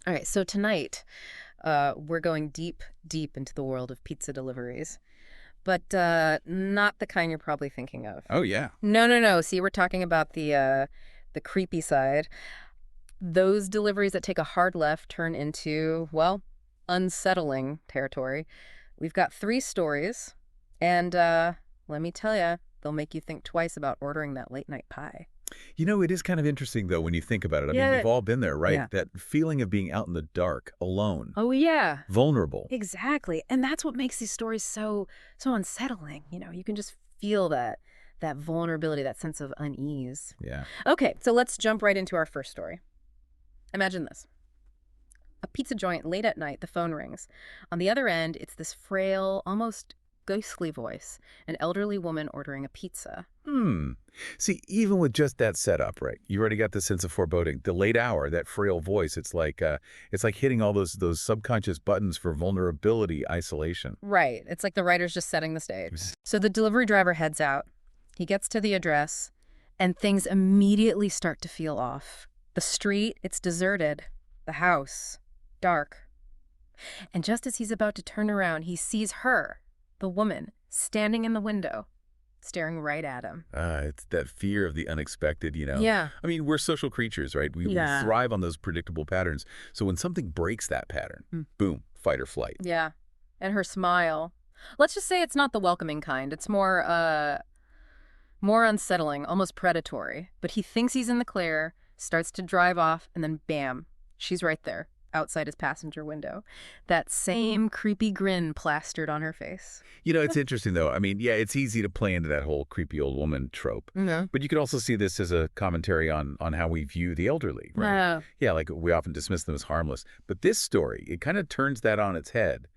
All right, so tonight we're going deep, deep into the world of pizza deliveries, but not the kind you're probably thinking of. Oh, yeah. No, no, no. See, we're talking about the creepy side. Those deliveries that take a hard left turn into, well, unsettling territory. We've got three stories, and let me tell you, they'll make you think twice about ordering that late night pie. It is kind of interesting, though, when you think about it. I mean, Yeah. we've all been there, right? Yeah. That feeling of being out in the dark, alone, Oh, yeah. vulnerable. Exactly. And that's what makes these stories so unsettling. You can just feel that vulnerability, that sense of unease. Yeah. Okay, so let's jump right into our first story. Imagine this. A pizza joint late at night, the phone rings. On the other end, it's this frail, almost ghostly voice, an elderly woman ordering a pizza. Hmm. See, even with just that setup, right? You already got the sense of foreboding. The late hour, that frail voice, it's like hitting all those subconscious buttons for vulnerability, isolation. Right. It's like the writer's just setting the stage. So the delivery driver heads out. He gets to the address, and things immediately start to feel off. The street, it's deserted. The house, dark. And just as he's about to turn around, he sees her, the woman, standing in the window, staring right at him. It's that fear of the unexpected. Yeah. I mean, we're social creatures, right? We Yeah. thrive on those predictable patterns. So when something breaks that pattern, boom, fight or flight. Yeah. And her smile. Let's just say it's not the welcoming kind. It's more unsettling, almost predatory. But he thinks he's in the clear, starts to drive off, and then bam, she's right there, outside his passenger window. That same creepy grin plastered on her face. It's interesting, though. I mean, yeah, it's easy to play into that whole creepy old woman trope. No. But you could also see this as a commentary on how we view the elderly, right? No. Yeah, like we often dismiss them as harmless. But this story, it kind of turns that on its head,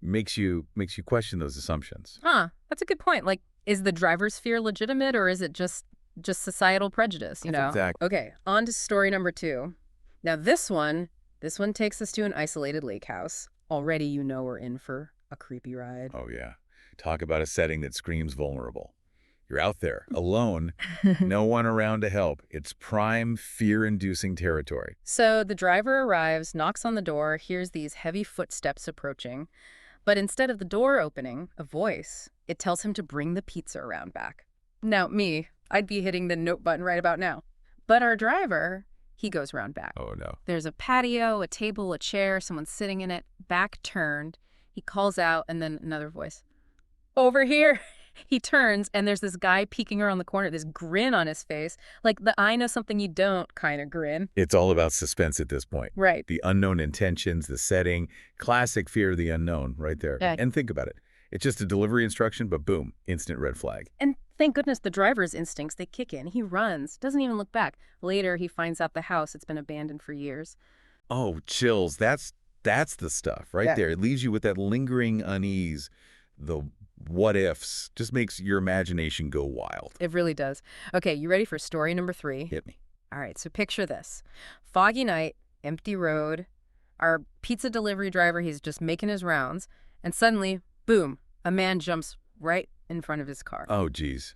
makes you question those assumptions. Huh. That's a good point. Like, is the driver's fear legitimate, or is it just societal prejudice, Exactly. Okay, on to story number 2. Now this one takes us to an isolated lake house. Already we're in for a creepy ride. Oh, yeah. Talk about a setting that screams vulnerable. You're out there, alone, no one around to help. It's prime fear-inducing territory. So the driver arrives, knocks on the door, hears these heavy footsteps approaching. But instead of the door opening, a voice, it tells him to bring the pizza around back. Now, I'd be hitting the note button right about now. But our driver, he goes around back. Oh, no. There's a patio, a table, a chair, someone sitting in it, back turned. He calls out, and then another voice. Over here. He turns, and there's this guy peeking around the corner, this grin on his face, like the I know something you don't kind of grin. It's all about suspense at this point. Right. The unknown intentions, the setting, classic fear of the unknown right there. Yeah. And think about it. It's just a delivery instruction, but boom, instant red flag. And thank goodness the driver's instincts, they kick in. He runs, doesn't even look back. Later, he finds out the house, it's been abandoned for years. Oh, chills. That's the stuff right Yeah. there. It leaves you with that lingering unease. The what ifs just makes your imagination go wild. It really does. Okay, you ready for story number 3? Hit me. All right, so picture this. Foggy night, empty road. Our pizza delivery driver, he's just making his rounds. And suddenly, boom, a man jumps right in front of his car. Oh, geez.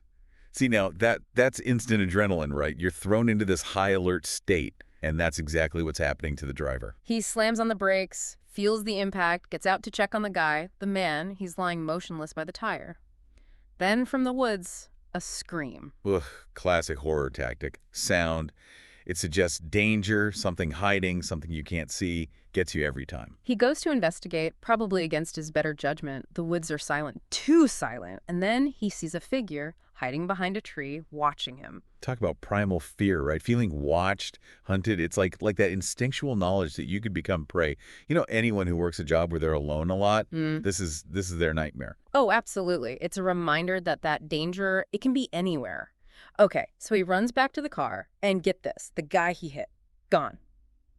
See, now that's instant adrenaline, right? You're thrown into this high alert state, and that's exactly what's happening to the driver. He slams on the brakes, feels the impact, gets out to check on the guy, the man. He's lying motionless by the tire. Then from the woods, a scream. Ugh, classic horror tactic. Sound. It suggests danger, something hiding, something you can't see, gets you every time. He goes to investigate, probably against his better judgment. The woods are silent, too silent. And then he sees a figure hiding behind a tree, watching him. Talk about primal fear, right? Feeling watched, hunted. It's like that instinctual knowledge that you could become prey. Anyone who works a job where they're alone a lot, this is their nightmare. Oh, absolutely. It's a reminder that danger, it can be anywhere. Okay, so he runs back to the car, and get this, the guy he hit, gone,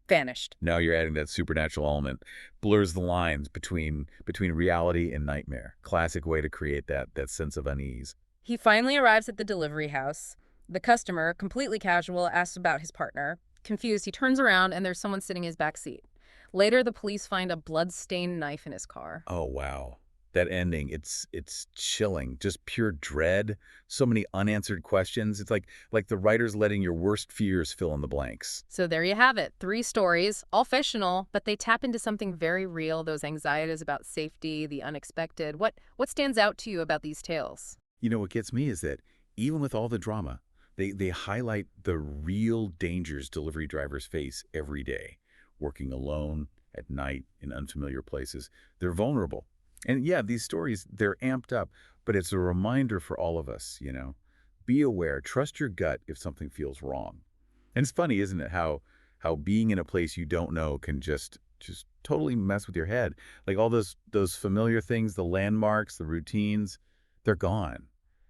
vanished. Now you're adding that supernatural element, blurs the lines between reality and nightmare. Classic way to create that sense of unease. He finally arrives at the delivery house. The customer, completely casual, asks about his partner. Confused, he turns around, and there's someone sitting in his back seat. Later, the police find a blood-stained knife in his car. Oh, wow. That ending, it's chilling, just pure dread, so many unanswered questions. It's like the writer's letting your worst fears fill in the blanks. So there you have it. 3 stories, all fictional, but they tap into something very real, those anxieties about safety, the unexpected. What stands out to you about these tales? You know, what gets me is that even with all the drama, they highlight the real dangers delivery drivers face every day. Working alone, at night, in unfamiliar places. They're vulnerable. And yeah, these stories, they're amped up, but it's a reminder for all of us, you know. Be aware, trust your gut if something feels wrong. And it's funny, isn't it, how being in a place you don't know can just totally mess with your head. Like all those familiar things, the landmarks, the routines, they're gone.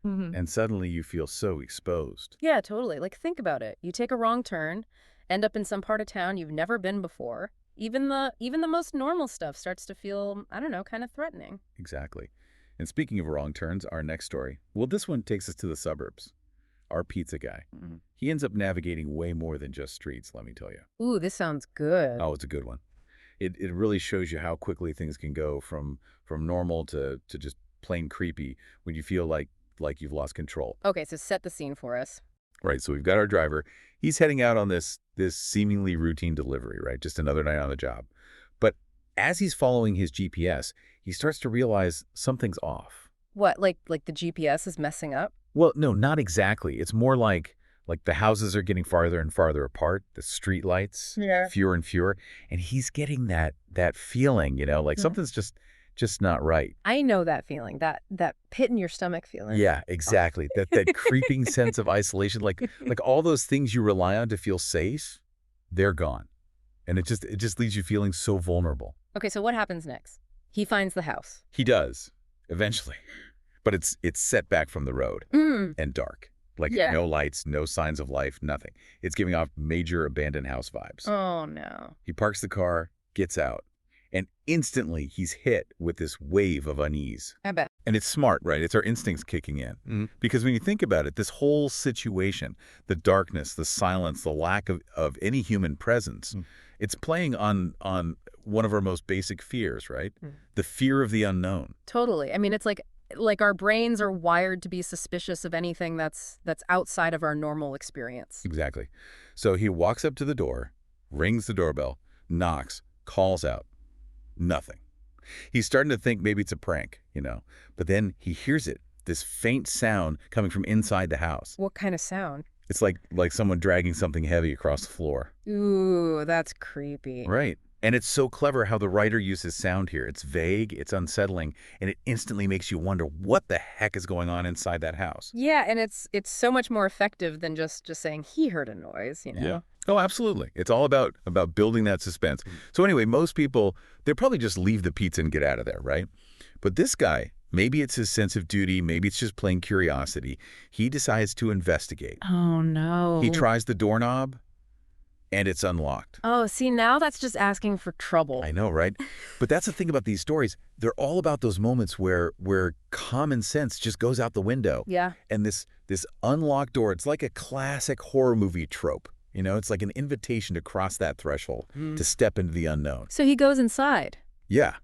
And suddenly you feel so exposed. Yeah, totally. Like, think about it. You take a wrong turn, end up in some part of town you've never been before. Even the most normal stuff starts to feel, I don't know, kind of threatening. Exactly. And speaking of wrong turns, our next story. Well, this one takes us to the suburbs. Our pizza guy. He ends up navigating way more than just streets, let me tell you. Ooh, this sounds good. Oh, it's a good one. It really shows you how quickly things can go from normal to just plain creepy when you feel like you've lost control. Okay, so set the scene for us. Right, so we've got our driver. He's heading out on this seemingly routine delivery, right? Just another night on the job. But as he's following his GPS, he starts to realize something's off. What, like the GPS is messing up? Well, no, not exactly. It's more like the houses are getting farther and farther apart, the street lights, Yeah. fewer and fewer, and he's getting that feeling, you know, like something's just not right. I know that feeling, that pit in your stomach feeling. Yeah, exactly. That creeping sense of isolation, like all those things you rely on to feel safe, they're gone. And it just leaves you feeling so vulnerable. Okay, so what happens next? He finds the house. He does, eventually. But it's set back from the road and dark. Like Yeah. no lights, no signs of life, nothing. It's giving off major abandoned house vibes. Oh, no. He parks the car, gets out, and instantly he's hit with this wave of unease. I bet. And it's smart, right? It's our instincts kicking in. Because when you think about it, this whole situation, the darkness, the silence, the lack of any human presence, it's playing on one of our most basic fears, right? The fear of the unknown. Totally. I mean, it's like our brains are wired to be suspicious of anything that's outside of our normal experience. Exactly. So he walks up to the door, rings the doorbell, knocks, calls out. Nothing. He's starting to think maybe it's a prank, you know. But then he hears it, this faint sound coming from inside the house. What kind of sound? It's like someone dragging something heavy across the floor. Ooh, that's creepy. Right. And it's so clever how the writer uses sound here. It's vague, it's unsettling, and it instantly makes you wonder what the heck is going on inside that house. Yeah, and it's so much more effective than just saying he heard a noise, you know? Yeah. Oh, absolutely. It's all about building that suspense. So anyway, most people, they'll probably just leave the pizza and get out of there, right? But this guy, maybe it's his sense of duty, maybe it's just plain curiosity. He decides to investigate. Oh, no. He tries the doorknob, and it's unlocked. Oh, see, now that's just asking for trouble. I know, right? But that's the thing about these stories. They're all about those moments where common sense just goes out the window. Yeah. And this unlocked door, it's like a classic horror movie trope. You know, it's like an invitation to cross that threshold, to step into the unknown. So he goes inside. Yeah.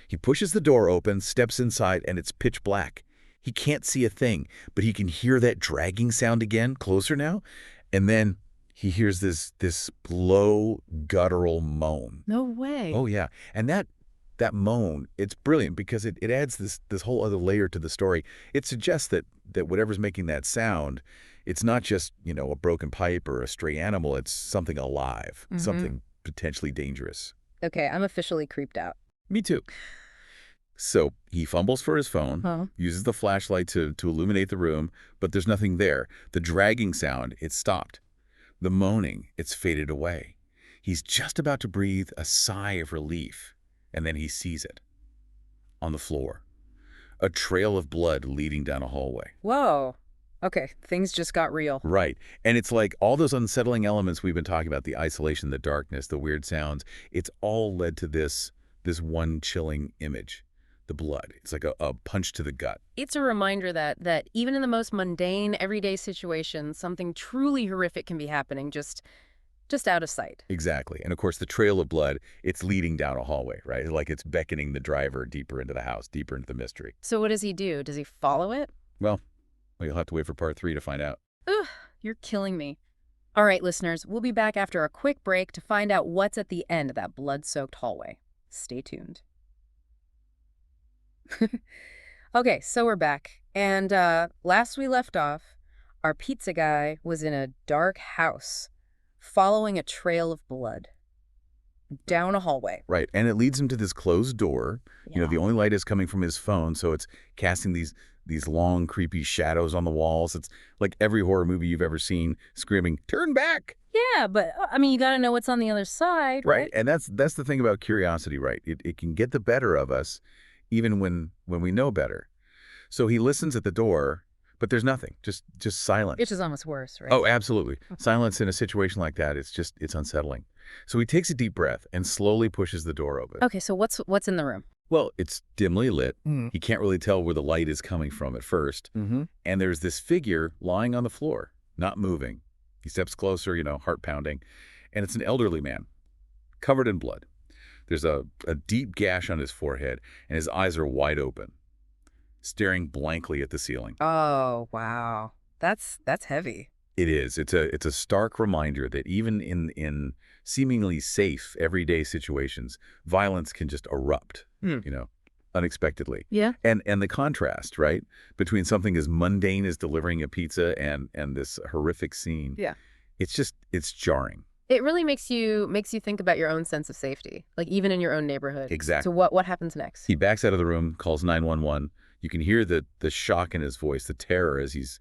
He pushes the door open, steps inside, and it's pitch black. He can't see a thing, but he can hear that dragging sound again, closer now. And then he hears this low, guttural moan. No way. Oh, yeah. And that moan, it's brilliant because it adds this whole other layer to the story. It suggests that whatever's making that sound, it's not just, you know, a broken pipe or a stray animal. It's something alive, something potentially dangerous. Okay, I'm officially creeped out. Me too. So he fumbles for his phone, uses the flashlight to illuminate the room, but there's nothing there. The dragging sound, it's stopped. The moaning, it's faded away. He's just about to breathe a sigh of relief, and then he sees it. On the floor. A trail of blood leading down a hallway. Whoa. Okay, things just got real. Right. And it's like all those unsettling elements we've been talking about, the isolation, the darkness, the weird sounds, it's all led to this one chilling image. The blood. It's like a punch to the gut. It's a reminder that even in the most mundane, everyday situations, something truly horrific can be happening just just out of sight. Exactly. And of course, the trail of blood, it's leading down a hallway, right? Like it's beckoning the driver deeper into the house, deeper into the mystery. So what does he do? Does he follow it? Well, you'll have to wait for part 3 to find out. Ugh, you're killing me. All right, listeners, we'll be back after a quick break to find out what's at the end of that blood-soaked hallway. Stay tuned. Okay, so we're back. And last we left off, our pizza guy was in a dark house, following a trail of blood down a hallway. Right. And it leads him to this closed door. You know, the only light is coming from his phone, so it's casting these long, creepy shadows on the walls. It's like every horror movie you've ever seen screaming, "Turn back!" Yeah, but I mean, you got to know what's on the other side, right? And that's the thing about curiosity, right? It can get the better of us even when we know better. So he listens at the door, but there's nothing, just silence. Which is almost worse, right? Oh, absolutely. Silence in a situation like that, it's unsettling. So he takes a deep breath and slowly pushes the door open. Okay, so what's in the room? Well, it's dimly lit. He can't really tell where the light is coming from at first. And there's this figure lying on the floor, not moving. He steps closer, heart pounding. And it's an elderly man, covered in blood. There's a deep gash on his forehead, and his eyes are wide open, staring blankly at the ceiling. Oh, wow. That's heavy. It is. It's a stark reminder that even in seemingly safe everyday situations, violence can just erupt, unexpectedly. Yeah. And the contrast, right, between something as mundane as delivering a pizza and this horrific scene. Yeah. It's jarring. It really makes you think about your own sense of safety, like even in your own neighborhood. Exactly. So what happens next? He backs out of the room, calls 911. You can hear the shock in his voice, the terror as he's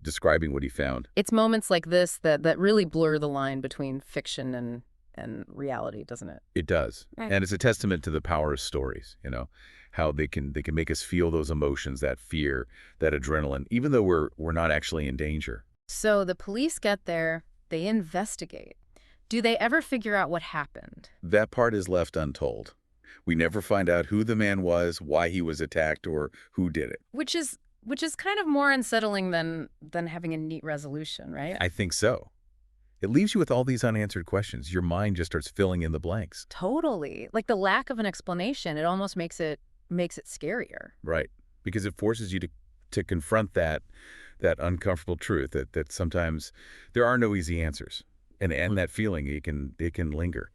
describing what he found. It's moments like this that really blur the line between fiction and reality, doesn't it? It does. Right. And it's a testament to the power of stories, how they can make us feel those emotions, that fear, that adrenaline, even though we're not actually in danger. So the police get there, they investigate. Do they ever figure out what happened? That part is left untold. We never find out who the man was, why he was attacked, or who did it. Which is kind of more unsettling than having a neat resolution, right? I think so. It leaves you with all these unanswered questions. Your mind just starts filling in the blanks. Totally. Like the lack of an explanation, it almost makes it scarier. Right. Because it forces you to confront that uncomfortable truth that sometimes there are no easy answers. And that feeling, it can linger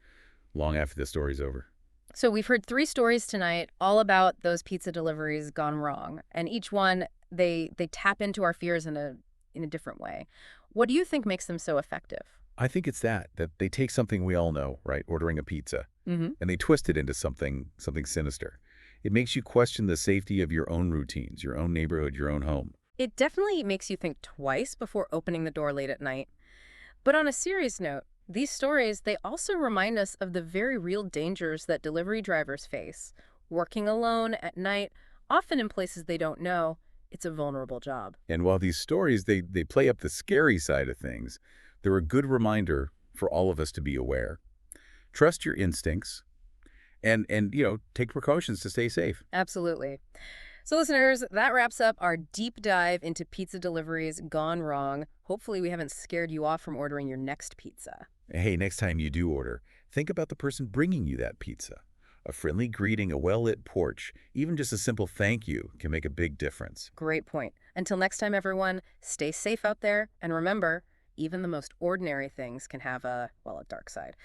long after the story's over. So we've heard 3 stories tonight, all about those pizza deliveries gone wrong. And each one, they tap into our fears in a different way. What do you think makes them so effective? I think it's that they take something we all know, right, ordering a pizza, and they twist it into something sinister. It makes you question the safety of your own routines, your own neighborhood, your own home. It definitely makes you think twice before opening the door late at night. But on a serious note, these stories, they also remind us of the very real dangers that delivery drivers face. Working alone at night, often in places they don't know, it's a vulnerable job. And while these stories, they play up the scary side of things, they're a good reminder for all of us to be aware. Trust your instincts and take precautions to stay safe. Absolutely. So listeners, that wraps up our deep dive into pizza deliveries gone wrong. Hopefully we haven't scared you off from ordering your next pizza. Hey, next time you do order, think about the person bringing you that pizza. A friendly greeting, a well-lit porch, even just a simple thank you can make a big difference. Great point. Until next time, everyone, stay safe out there. And remember, even the most ordinary things can have a dark side.